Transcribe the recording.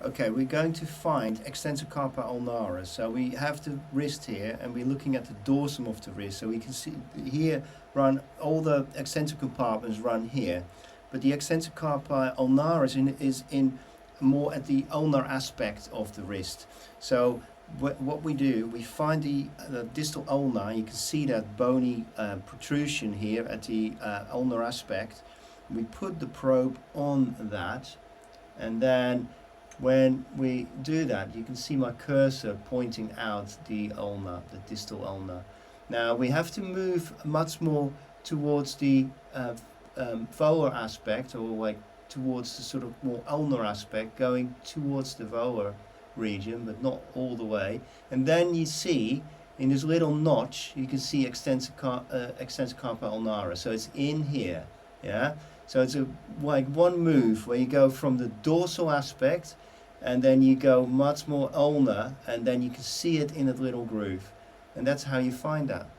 Okay, we're going to find extensor carpi ulnaris. So we have the wrist here, and we're looking at the dorsum of the wrist. So we can see here all the extensor compartments run here, but the extensor carpi ulnaris is in more at the ulnar aspect of the wrist. So what we do, we find the distal ulna. You can see that bony protrusion here at the ulnar aspect. We put the probe on that, and then when we do that, you can see my cursor pointing out the ulna, the distal ulna. Now we have to move much more towards the volar aspect, or like towards the sort of more ulnar aspect, going towards the volar region, but not all the way. And then you see in this little notch, you can see extensor carpi ulnaris. So it's in here, yeah. So it's like one move where you go from the dorsal aspect, and then you go much more ulnar, and then you can see it in a little groove. And that's how you find that.